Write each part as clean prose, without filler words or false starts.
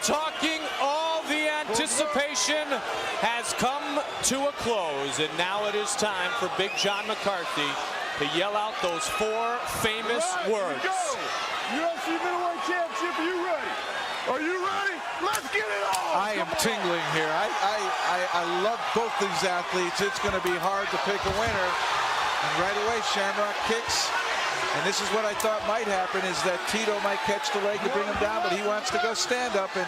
talking, all the anticipation has come to a close, and now it is time for Big John McCarthy to yell out those 4 famous words. UFC middleweight championship, are you ready? Are you ready? Let's get it on! I am tingling here. I love both these athletes. It's going to be hard to pick a winner. And right away, Shamrock kicks. And this is what I thought might happen, is that Tito might catch the leg to bring him down, but he wants to go stand up, and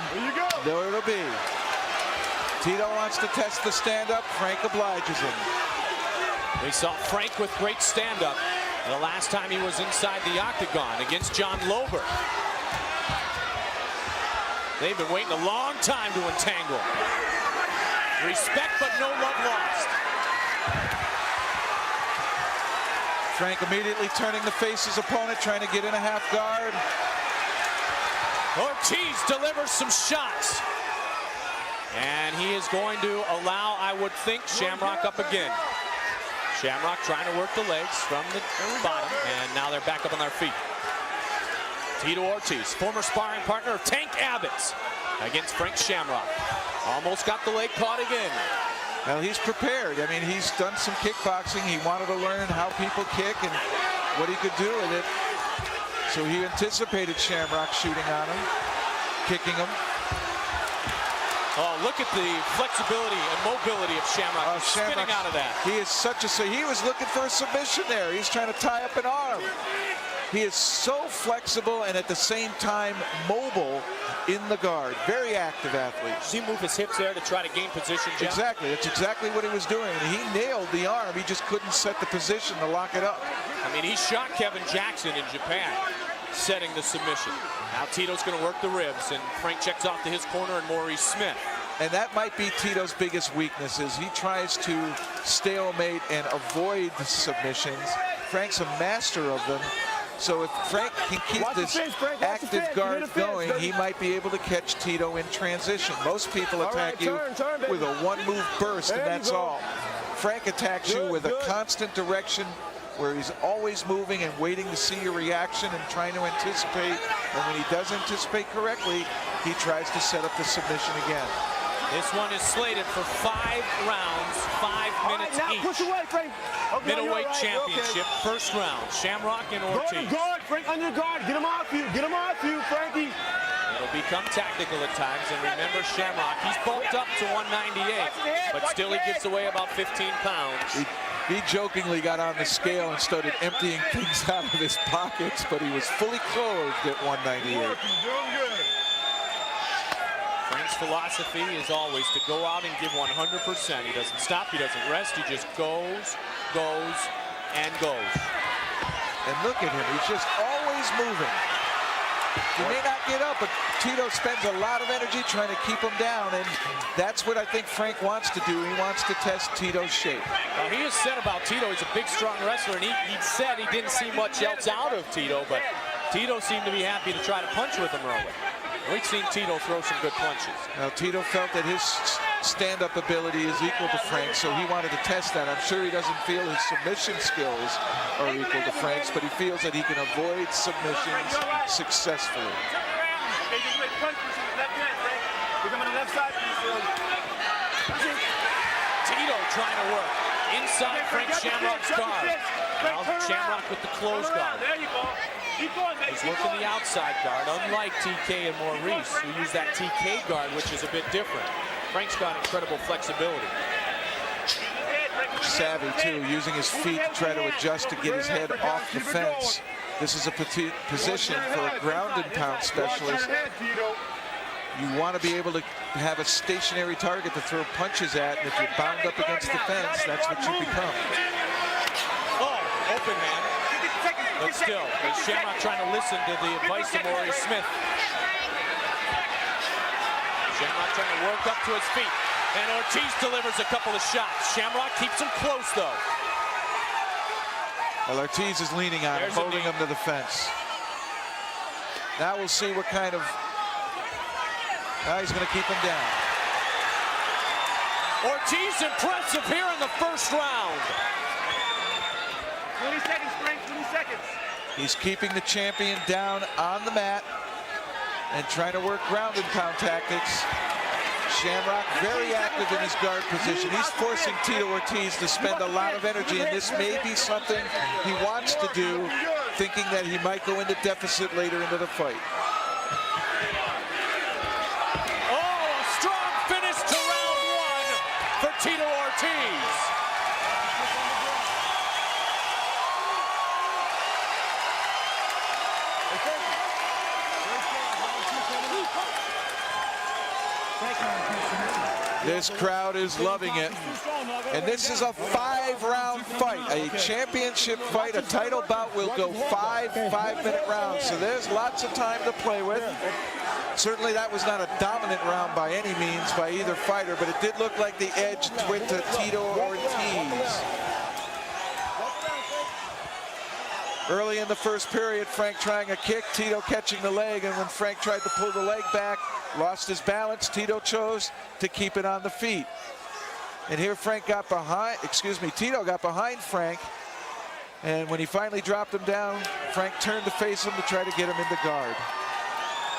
there it'll be. Tito wants to test the stand up. Frank obliges him. We saw Frank with great stand up the last time he was inside the octagon against John Lober. They've been waiting a long time to entangle. Respect, but no love lost. Frank immediately turning to face his opponent, trying to get in a half guard. Ortiz delivers some shots. And he is going to allow, I would think, Shamrock up again. Shamrock trying to work the legs from the bottom, and now they're back up on their feet. Tito Ortiz, former sparring partner of Tank Abbott's, against Frank Shamrock. Almost got the leg caught again. Well, he's prepared. I mean, he's done some kickboxing. He wanted to learn how people kick and what he could do with it. So he anticipated Shamrock shooting on him, kicking him. Oh, look at the flexibility and mobility of Shamrock. He's spinning out of that. He is such a... So he was looking for a submission there. He's trying to tie up an arm. He is so flexible and at the same time mobile in the guard. Very active athlete. Does he move his hips there to try to gain position, Jeff? Exactly. That's exactly what he was doing. He nailed the arm. He just couldn't set the position to lock it up. I mean, he shot Kevin Jackson in Japan, setting the submission. Now Tito's going to work the ribs, and Frank checks off to his corner and Maurice Smith. And that might be Tito's biggest weakness, is he tries to stalemate and avoid the submissions. Frank's a master of them. So if Frank can keep this active guard going, he might be able to catch Tito in transition. Most people attack you with a one-move burst, and that's all. Frank attacks you with a constant direction where he's always moving and waiting to see your reaction and trying to anticipate. And when he does anticipate correctly, he tries to set up the submission again. This one is slated for 5 rounds, 5 minutes each. Push away, Frank. Okay, Middleweight championship, first round. Shamrock and Ortiz. Go under guard, Frank, under guard. Get him off you. Get him off you, Frankie. It'll become tactical at times. And remember, Shamrock, he's bulked up to 198, but still he gets away about 15 pounds. He jokingly got on the scale and started emptying things out of his pockets, but he was fully clothed at 198. Frank's philosophy is always to go out and give 100%. He doesn't stop, he doesn't rest, he just goes, and goes. And look at him, he's just always moving. He may not get up, but Tito spends a lot of energy trying to keep him down, and that's what I think Frank wants to do. He wants to test Tito's shape. Well, he has said about Tito, he's a big, strong wrestler, and he said he didn't see much else out of Tito, but Tito seemed to be happy to try to punch with him early. We've seen Tito throw some good punches. Now, Tito felt that his stand-up ability is equal to Frank's, so he wanted to test that. I'm sure he doesn't feel his submission skills are equal to Frank's, but he feels that he can avoid submissions successfully. Tito trying to work inside Frank Shamrock's guard. Now Shamrock with the closed guard. He's working the outside guard, unlike TK and Maurice, who use that TK guard, which is a bit different. Frank's got incredible flexibility. Savvy, too, using his feet to try to adjust to get his head off the fence. This is a position for a ground and pound specialist. You want to be able to have a stationary target to throw punches at, and if you're bound up against the fence, that's what you become. Oh, open man. But still, is Shamrock trying to listen to the advice of Maurice Smith. Shamrock trying to work up to his feet. And Ortiz delivers a couple of shots. Shamrock keeps him close, though. Well, Ortiz is leaning on him, holding him to the fence. Now we'll see what kind of... Now he's going to keep him down. Ortiz impressive here in the first round. 20 seconds, Frank, 20 seconds. He's keeping the champion down on the mat. and trying to work ground and pound tactics. Shamrock very active in his guard position. He's forcing Tito Ortiz to spend a lot of energy, and this may be something he wants to do, thinking that he might go into deficit later into the fight. Oh, a strong finish to round one for Tito Ortiz. This crowd is loving it. And this is a 5-round fight, a championship fight. A title bout will go 5 5-minute rounds. So there's lots of time to play with. Certainly that was not a dominant round by any means by either fighter, but it did look like the edge went to Tito Ortiz. Early in the first period, Frank trying a kick, Tito catching the leg, and when Frank tried to pull the leg back, lost his balance, Tito chose to keep it on the feet. And here Frank got behind, Tito got behind Frank, and when he finally dropped him down, Frank turned to face him to try to get him into guard.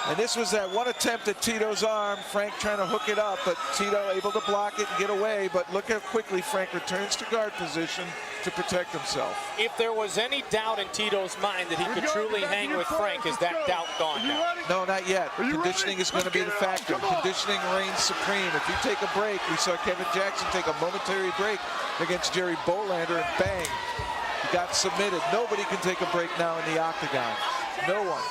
And this was that one attempt at Tito's arm, Frank trying to hook it up, but Tito able to block it and get away, but look how quickly Frank returns to guard position to protect himself. If there was any doubt in Tito's mind that he could truly hang with Frank, is that doubt gone now? No, not yet. Conditioning is going to be the factor. Conditioning reigns supreme. If you take a break, we saw Kevin Jackson take a momentary break against Jerry Bolander, and bang, he got submitted. Nobody can take a break now in the octagon. No one.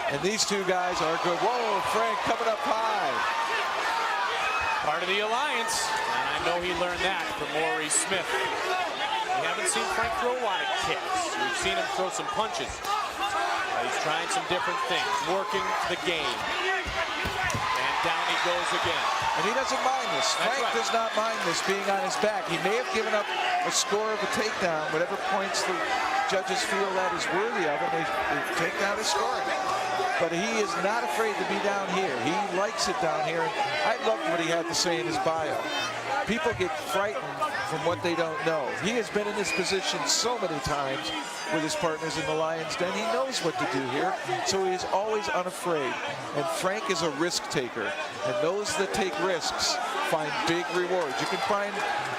And these two guys are good. Whoa, Frank coming up high. Part of the alliance, and I know he learned that from Ortiz Smith. We haven't seen Frank throw a lot of kicks. We've seen him throw some punches. He's trying some different things, working the game. And down he goes again. And he doesn't mind this. Frank does not mind this being on his back. He may have given up a score of a takedown, whatever points the judges feel that is worthy of him, they take down his scoring. But he is not afraid to be down here. He likes it down here. And I loved what he had to say in his bio. People get frightened from what they don't know. He has been in this position so many times with his partners in the Lions Den. He knows what to do here, so he is always unafraid. And Frank is a risk taker, and those that take risks find big rewards. You can find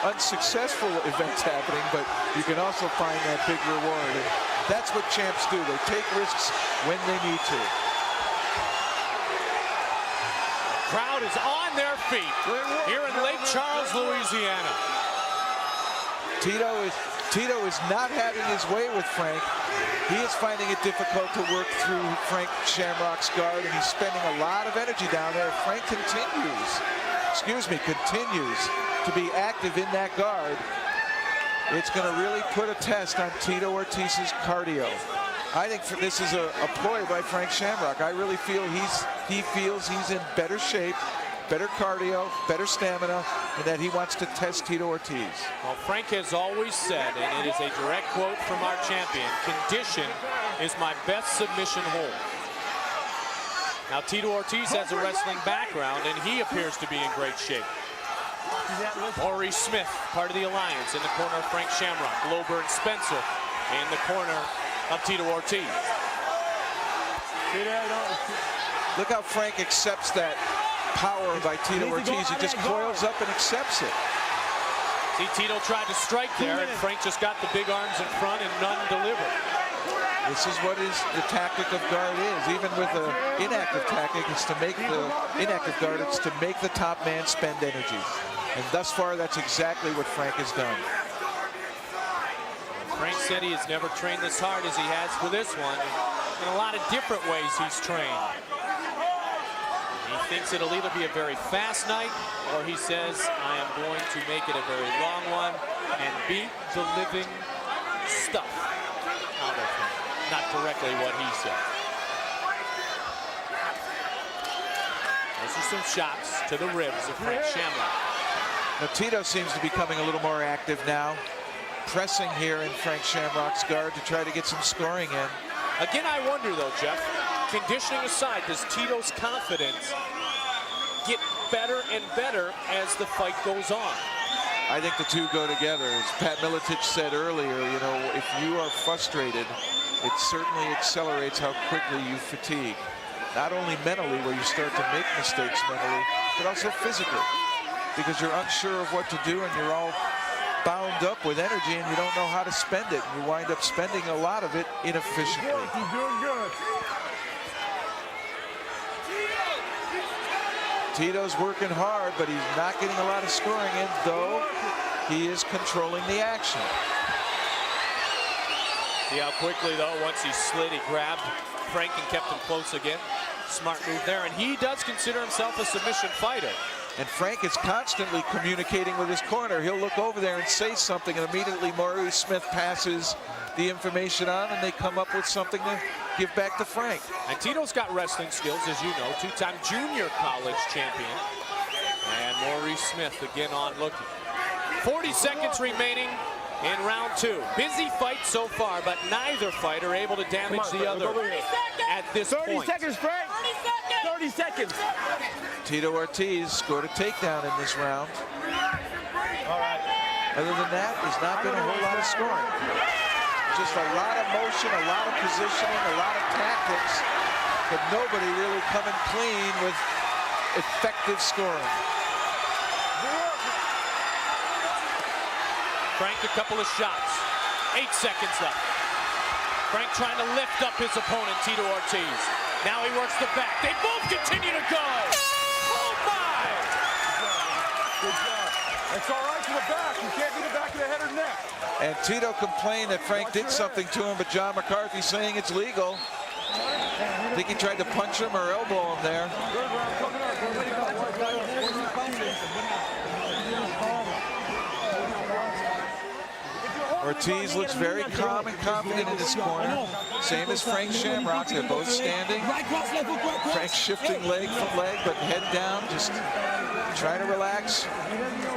unsuccessful events happening, but you can also find that big reward. And that's what champs do. They take risks when they need to. Crowd is on their feet here in Lake Charles, Louisiana. Tito is not having his way with Frank. He is finding it difficult to work through Frank Shamrock's guard, and he's spending a lot of energy down there. Frank continues to be active in that guard. It's going to really put a test on Tito Ortiz's cardio. I think this is a ploy by Frank Shamrock. I really feel he feels he's in better shape, better cardio, better stamina, and that he wants to test Tito Ortiz. Well, Frank has always said, and it is a direct quote from our champion, condition is my best submission hold. Now, Tito Ortiz has a wrestling background, and he appears to be in great shape. Ortiz Smith, part of the alliance, in the corner of Frank Shamrock. Lober and Spencer in the corner of Tito Ortiz. Look how Frank accepts that power by Tito Ortiz. He just coils up and accepts it. See, Tito tried to strike there, and Frank just got the big arms in front, and none delivered. This is what the tactic of guard is. Even with an inactive tactic, it's to make the inactive guard, it's to make the top man spend energy. And thus far, that's exactly what Frank has done. Frank said he has never trained as hard as he has for this one. In a lot of different ways he's trained. He thinks it'll either be a very fast night, or he says, I am going to make it a very long one and beat the living stuff out of him. Not directly what he said. Those are some shots to the ribs of Frank Shamrock. Now, Tito seems to be becoming a little more active now, pressing here in Frank Shamrock's guard to try to get some scoring in. Again, I wonder, though, Jeff, conditioning aside, does Tito's confidence get better and better as the fight goes on? I think the two go together. As Pat Miletich said earlier, you know, if you are frustrated, it certainly accelerates how quickly you fatigue. not only mentally, where you start to make mistakes mentally, but also physically, because you're unsure of what to do and you're all bound up with energy and you don't know how to spend it. And you wind up spending a lot of it inefficiently. You're doing good. Tito's working hard, but he's not getting a lot of scoring in, though he is controlling the action. See how quickly, though, once he slid, he grabbed Frank and kept him close again. Smart move there, and he does consider himself a submission fighter. And Frank is constantly communicating with his corner. He'll look over there and say something, and immediately Maurice Smith passes the information on, and they come up with something to give back to Frank. And Tito's got wrestling skills, as you know, two-time junior college champion. And Maurice Smith again on looking. 40 seconds remaining in round 2. Busy fight so far, but neither fighter able to damage the other at this point. 30 seconds, Frank. 30 seconds. Tito Ortiz scored a takedown in this round. All right. Other than that, there's not been a whole lot of scoring. Just a lot of motion, a lot of positioning, a lot of tactics, but nobody really coming clean with effective scoring. Frank, a couple of shots. 8 seconds left. Frank trying to lift up his opponent, Tito Ortiz. Now he works the back. They both continue to go. Oh, my! Good job. That's all right to the back. You can't do the back of the head or neck. And Tito complained that Frank did something to him, but John McCarthy's saying it's legal. I think he tried to punch him or elbow him there. Ortiz looks very calm and confident in his corner. Same as Frank Shamrock. They're both standing. Frank shifting leg for leg, but head down, just trying to relax,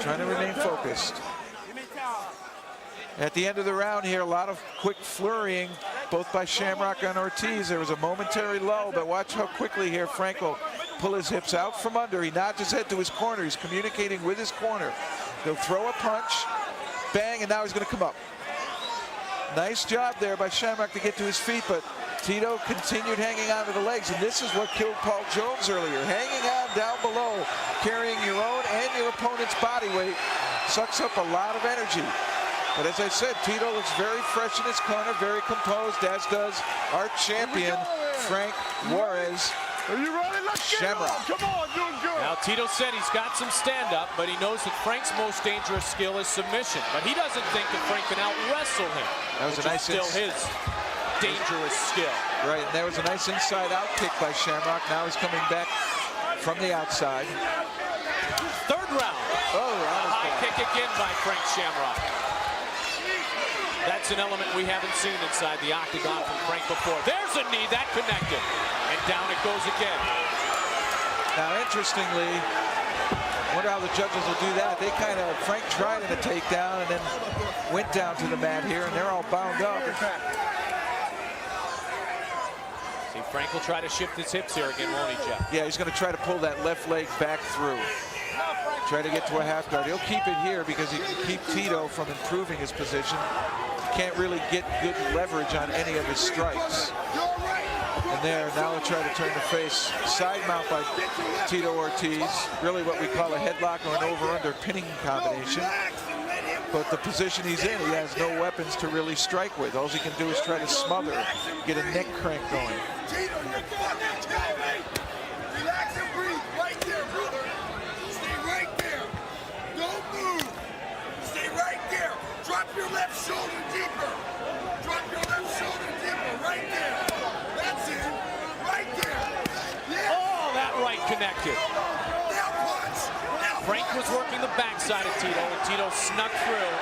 trying to remain focused. At the end of the round here, a lot of quick flurrying, both by Shamrock and Ortiz. There was a momentary lull, but watch how quickly here Frank will pull his hips out from under. He nods his head to his corner. He's communicating with his corner. He'll throw a punch, bang, and now he's going to come up. Nice job there by Shamrock to get to his feet, but Tito continued hanging on to the legs, and this is what killed Paul Jones earlier. Hanging on down below, carrying your own and your opponent's body weight, sucks up a lot of energy. But as I said, Tito looks very fresh in his corner, very composed, as does our champion, Frank Juarez. Are you ready? Let's get it on. Come on, doing good. Now, Tito said he's got some stand-up, but he knows that Frank's most dangerous skill is submission. But he doesn't think that Frank can out-wrestle him. That was a nice still his dangerous skill. Right, and there was a nice inside-out kick by Shamrock. Now he's coming back from the outside. Third round. Oh, high kick again by Frank Shamrock. That's an element we haven't seen inside the octagon from Frank before. There's a knee that connected, and down it goes again. Now, interestingly, I wonder how the judges will do that. They kind of, Frank tried in a takedown and then went down to the mat here, and they're all bound up. See, Frank will try to shift his hips here again, won't he, Jeff? Yeah, he's going to try to pull that left leg back through. Try to get to a half guard. He'll keep it here because he can keep Tito from improving his position. Can't really get good leverage on any of his strikes. And there, now he'll try to turn the face. Side mount by Tito Ortiz. Really what we call a headlock or an over-under pinning combination. But the position he's in, he has no weapons to really strike with. All he can do is try to smother, get a neck crank going. Tito, you're fucking killing me. Relax and breathe right there, brother. Stay right there. Don't move. Stay right there. Drop your left shoulder deeper. Drop your left shoulder deeper. Right there. That's it. Right there. Yeah. Oh, that right connected. Now punch. Now Frank was working the backside of Tito, and Tito snuck through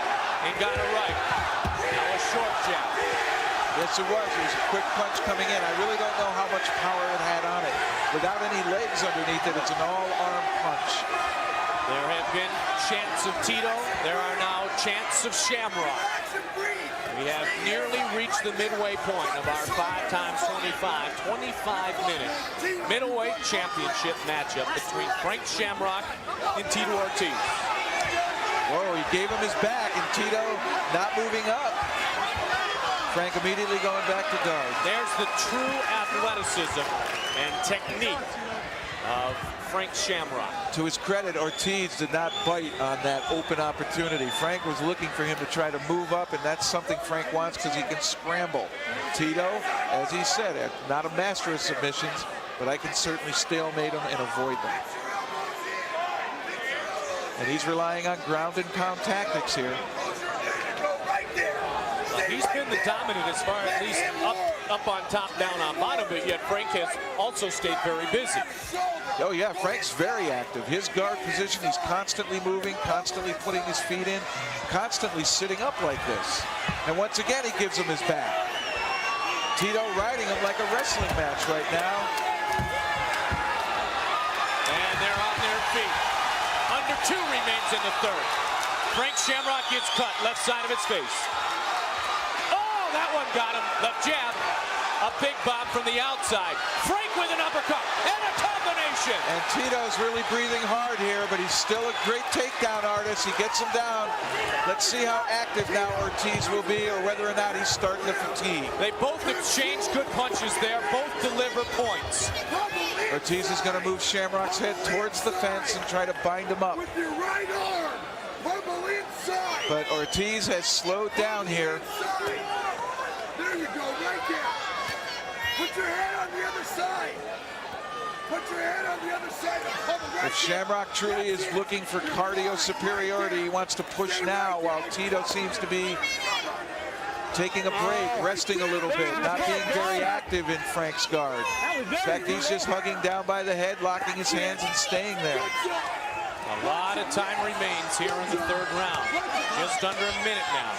and got it right. Now a short jab. Yes, it was. It was a quick punch coming in. I really don't know how much power it had on it. Without any legs underneath it, it's an all-arm punch. There have been chants of Tito. There are now chants of Shamrock. We have nearly reached the midway point of our 25-minute middleweight championship matchup between Frank Shamrock and Tito Ortiz. Whoa, he gave him his back, and Tito not moving up. Frank immediately going back to guard. There's the true athleticism and technique of Frank Shamrock. To his credit, Ortiz did not bite on that open opportunity. Frank was looking for him to try to move up, and that's something Frank wants because he can scramble. Tito, as he said, not a master of submissions, but I can certainly stalemate him and avoid them. And he's relying on ground and pound tactics here. Well, he's been the dominant as far as at least up on top, down on bottom, but yet Frank has also stayed very busy. Oh yeah, Frank's very active. His guard position, he's constantly moving, constantly putting his feet in, constantly sitting up like this. And once again, he gives him his back. Tito riding him like a wrestling match right now. And they're on their feet. Under 2 remains in the third. Frank Shamrock gets cut, left side of his face. Oh, that one got him. Left jab. A big bomb from the outside. Frank with an uppercut and a combination. And Tito's really breathing hard here, but he's still a great takedown artist. He gets him down. Let's see how active now Ortiz will be, or whether or not he's starting to fatigue. They both exchange good punches there. Both deliver points. Ortiz is going to move Shamrock's head towards the fence and try to bind him up. With your right arm, bubble inside. But Ortiz has slowed down here. There you go, right there. Put your head on the other side. Put your head on the other side. If Shamrock truly is looking for cardio superiority, he wants to push now, while Tito seems to be taking a break, resting a little bit, not being very active in Frank's guard. In fact, he's just hugging down by the head, locking his hands and staying there. A lot of time remains here in the third round. Just under a minute now.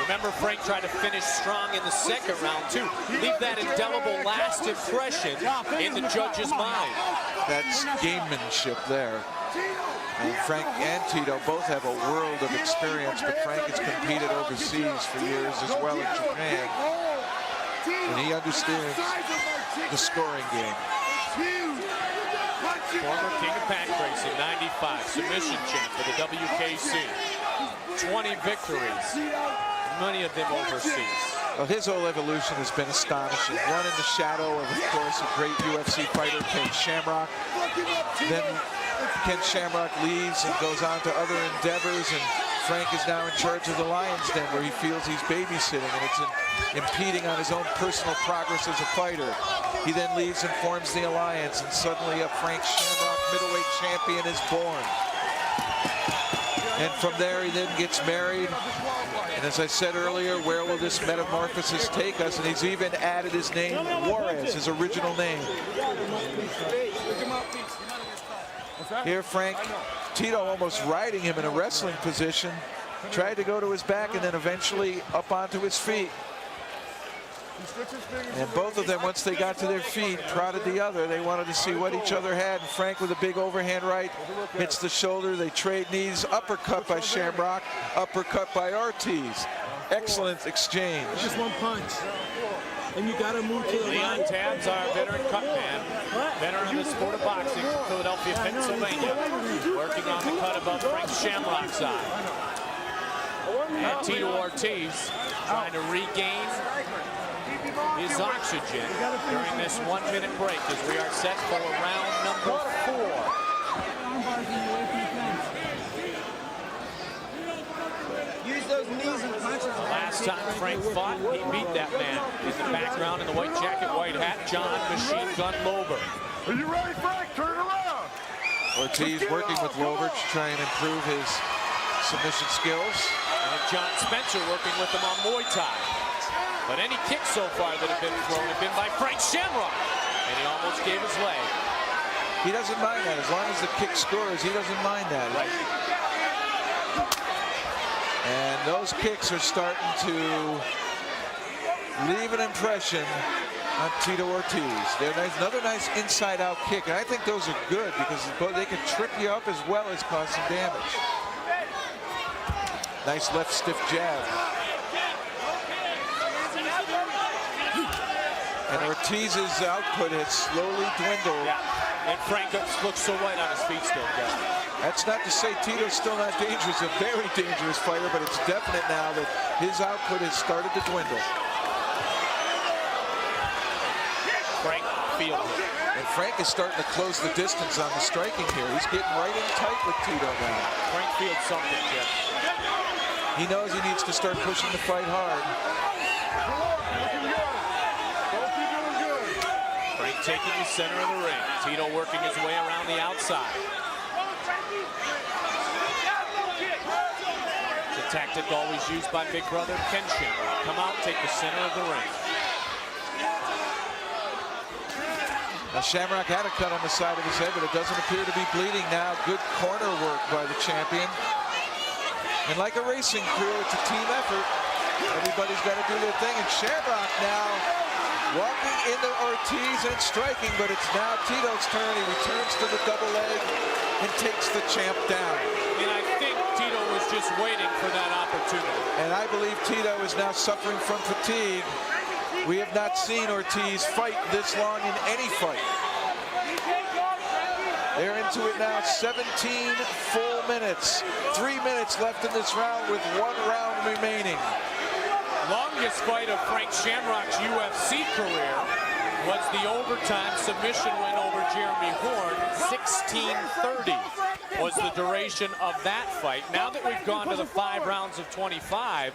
Remember, Frank tried to finish strong in the second round, too. Leave that indelible last impression in the judge's mind. That's gamemanship there. And Frank and Tito both have a world of experience, but Frank has competed overseas for years as well in Japan. And he understands the scoring game. Former King of Pack Racing, 95, submission champ for the WKC. 20 victories, many of them overseas. Well, his whole evolution has been astonishing. One in the shadow of course, a great UFC fighter, Ken Shamrock. Then Ken Shamrock leaves and goes on to other endeavors, and Frank is now in charge of the Lions Den, where he feels he's babysitting, and it's impeding on his own personal progress as a fighter. He then leaves and forms the Alliance, and suddenly a Frank Shamrock middleweight champion is born. And from there, he then gets married. And as I said earlier, where will this metamorphosis take us? And he's even added his name, Juarez, his original name. Here, Frank, Tito almost riding him in a wrestling position. Tried to go to his back and then eventually up onto his feet. And both of them, once they got to their feet, prodded the other. They wanted to see what each other had. And Frank with a big overhand right hits the shoulder. They trade knees. Uppercut by Shamrock. Uppercut by Ortiz. Excellent exchange. Just one punch. And you got to move to the Leon right. Tabbs, our veteran cut man, veteran of the sport of boxing from Philadelphia, Pennsylvania, working on the cut above Frank Shamrock's side. And Tito Ortiz trying to regain his oxygen during this 1-minute break as we are set for round number 4. Use those knees and punches. Last time Frank fought, he beat that man. In the background in the white jacket, white hat, John Machine Gun Lober. Are you ready, Frank? Turn around. Ortiz working with Lober to try and improve his submission skills. And John Spencer working with him on Muay Thai. But any kicks so far that have been thrown have been by Frank Shamrock. And he almost gave his leg. He doesn't mind that. As long as the kick scores, he doesn't mind that. Right. And those kicks are starting to leave an impression on Tito Ortiz. They're another nice inside-out kick. And I think those are good because they can trip you up as well as cause some damage. Nice left stiff jab. And Ortiz's output has slowly dwindled. Yeah. And Frank looks so light on his feet still, guys. That's not to say Tito's still not dangerous, a very dangerous fighter, but it's definite now that his output has started to dwindle. Frank feels it. And Frank is starting to close the distance on the striking here. He's getting right in tight with Tito now. Frank feels something, Jeff. He knows he needs to start pushing the fight hard. Frank taking the center of the ring. Tito working his way around the outside. It's a tactic always used by big brother Ken Shamrock. Come out, take the center of the ring. Now Shamrock had a cut on the side of his head, but it doesn't appear to be bleeding now. Good corner work by the champion. And like a racing crew, it's a team effort. Everybody's got to do their thing. And Shamrock now walking into Ortiz and striking, but it's now Tito's turn. He returns to the double leg and takes the champ down. And I think Tito was just waiting for that opportunity. And I believe Tito is now suffering from fatigue. We have not seen Ortiz fight this long in any fight. They're into it now, 17 full minutes. 3 minutes left in this round with 1 round remaining. Longest fight of Frank Shamrock's UFC career was the overtime submission win over Jeremy Horn. 16:30 was the duration of that fight. Now that we've gone to the 5 rounds of 25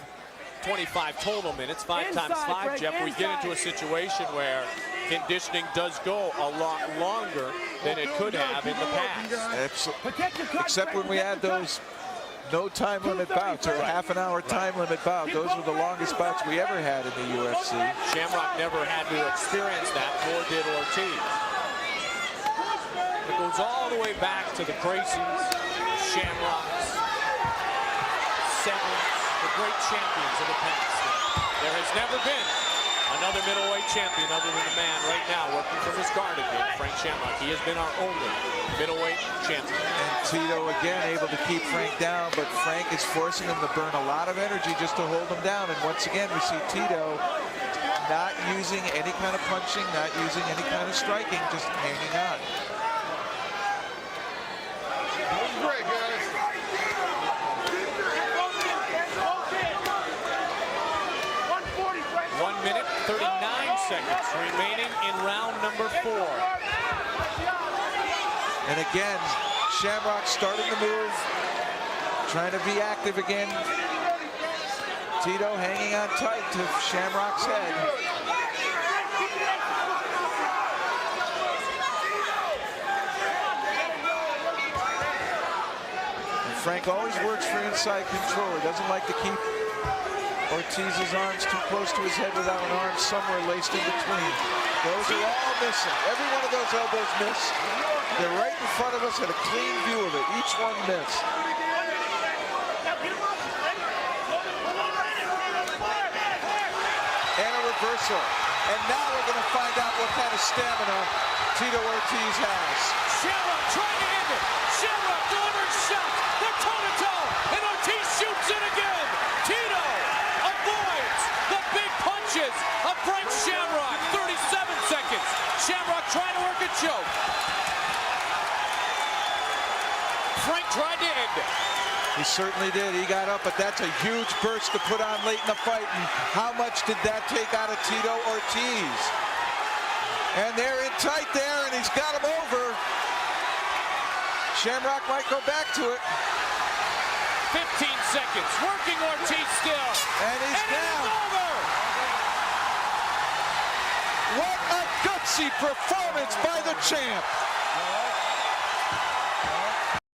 total minutes, 5 times 5, Jeff, we get into a situation where conditioning does go a lot longer than it could have in the past. Except when we add those no time limit bouts or half an hour time limit bout. Those were the longest bouts we ever had in the UFC. Shamrock never had to experience that, nor did Ortiz. It goes all the way back to the Gracies, the Shamrocks, Sevens, the great champions of the past. There has never been another middleweight champion other than the man right now working from his garden, Frank Shamrock. He has been our only middleweight champion. And Tito again able to keep Frank down, but Frank is forcing him to burn a lot of energy just to hold him down. And once again, we see Tito not using any kind of punching, not using any kind of striking, just hanging on. Great, guys. 1 minute, 39 seconds remaining in round number 4. And again, Shamrock starting to move, trying to be active again. Tito hanging on tight to Shamrock's head. And Frank always works for inside control. He doesn't like to keep Ortiz's arms too close to his head without an arm somewhere laced in between. Those are all missing. Every one of those elbows miss. They're right in front of us at a clean view of it. Each one missed. And a reversal. And now we're going to find out what kind of stamina Tito Ortiz has. Shamrock trying to end it. Shamrock delivers shots. They're toe-to-toe. And Ortiz shoots it again. Tito avoids the big punches of Frank Shamrock. 37 seconds. Shamrock trying to work a choke. Frank tried to end it. He certainly did. He got up, but that's a huge burst to put on late in the fight. And how much did that take out of Tito Ortiz? And they're in tight there, and he's got him over. Shamrock might go back to it. 15 seconds. Working Ortiz still. And he's down. It is over. What a gutsy performance by the champ.